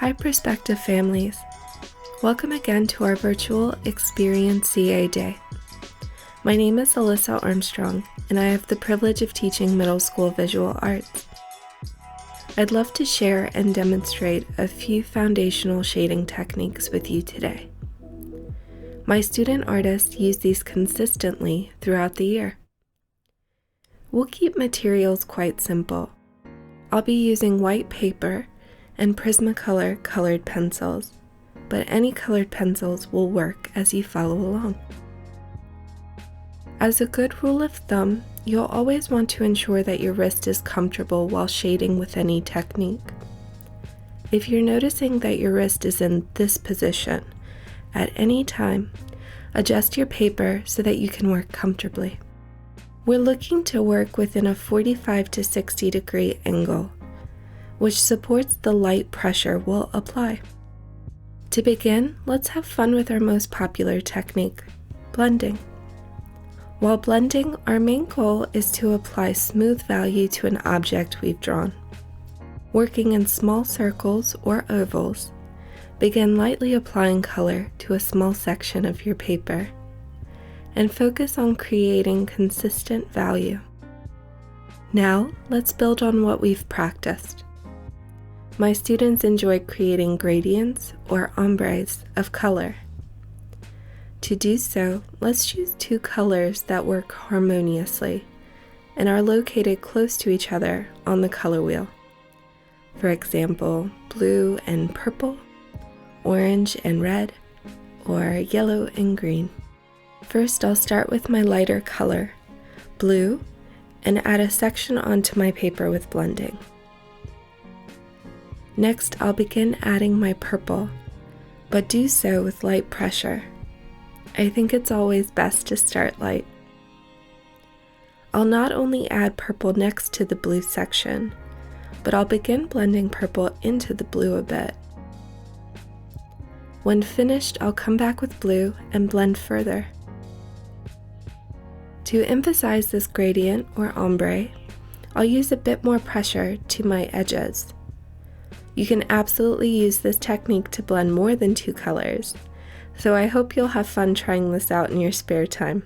Hi prospective families. Welcome again to our virtual Experience CA Day. My name is Alyssa Armstrong, and I have the privilege of teaching middle school visual arts. I'd love to share and demonstrate a few foundational shading techniques with you today. My student artists use these consistently throughout the year. We'll keep materials quite simple. I'll be using white paper and Prismacolor colored pencils, but any colored pencils will work as you follow along. As a good rule of thumb, you'll always want to ensure that your wrist is comfortable while shading with any technique. If you're noticing that your wrist is in this position, at any time, adjust your paper so that you can work comfortably. We're looking to work within a 45 to 60 degree angle, which supports the light pressure we'll apply. To begin, let's have fun with our most popular technique, blending. While blending, our main goal is to apply smooth value to an object we've drawn. Working in small circles or ovals, begin lightly applying color to a small section of your paper, and focus on creating consistent value. Now, let's build on what we've practiced. My students enjoy creating gradients or ombres of color. To do so, let's choose two colors that work harmoniously and are located close to each other on the color wheel. For example, blue and purple, orange and red, or yellow and green. First, I'll start with my lighter color, blue, and add a section onto my paper with blending. Next, I'll begin adding my purple, but do so with light pressure. I think it's always best to start light. I'll not only add purple next to the blue section, but I'll begin blending purple into the blue a bit. When finished, I'll come back with blue and blend further. To emphasize this gradient or ombre, I'll use a bit more pressure to my edges. You can absolutely use this technique to blend more than two colors, so I hope you'll have fun trying this out in your spare time.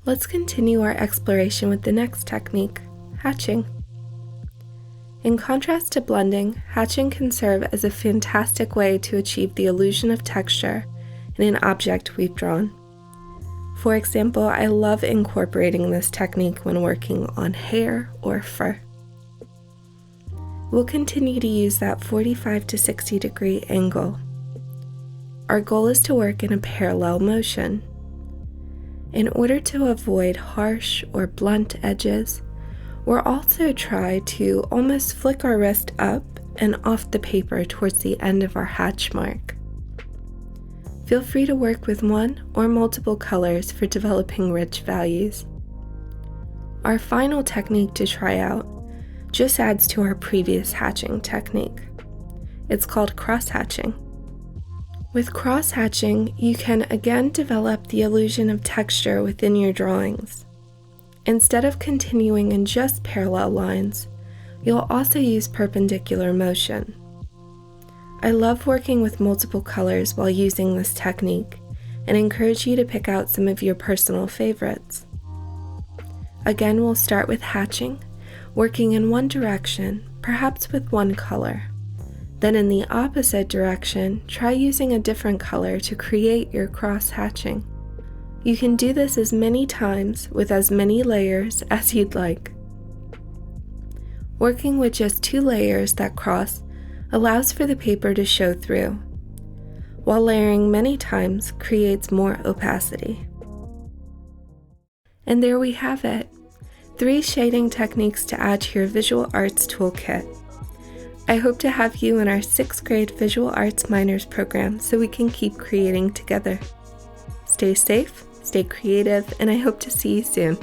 Let's continue our exploration with the next technique, hatching. In contrast to blending, hatching can serve as a fantastic way to achieve the illusion of texture in an object we've drawn. For example, I love incorporating this technique when working on hair or fur. We'll continue to use that 45 to 60 degree angle. Our goal is to work in a parallel motion. In order to avoid harsh or blunt edges, we'll also try to almost flick our wrist up and off the paper towards the end of our hatch mark. Feel free to work with one or multiple colors for developing rich values. Our final technique to try out just adds to our previous hatching technique. It's called cross-hatching. With cross-hatching, you can again develop the illusion of texture within your drawings. Instead of continuing in just parallel lines, you'll also use perpendicular motion. I love working with multiple colors while using this technique and encourage you to pick out some of your personal favorites. Again, we'll start with hatching, working in one direction, perhaps with one color. Then in the opposite direction, try using a different color to create your cross-hatching. You can do this as many times with as many layers as you'd like. Working with just two layers that cross allows for the paper to show through, while layering many times creates more opacity. And there we have it, 3 shading techniques to add to your visual arts toolkit. I hope to have you in our 6th grade Visual Arts Minors program so we can keep creating together. Stay safe, stay creative, and I hope to see you soon.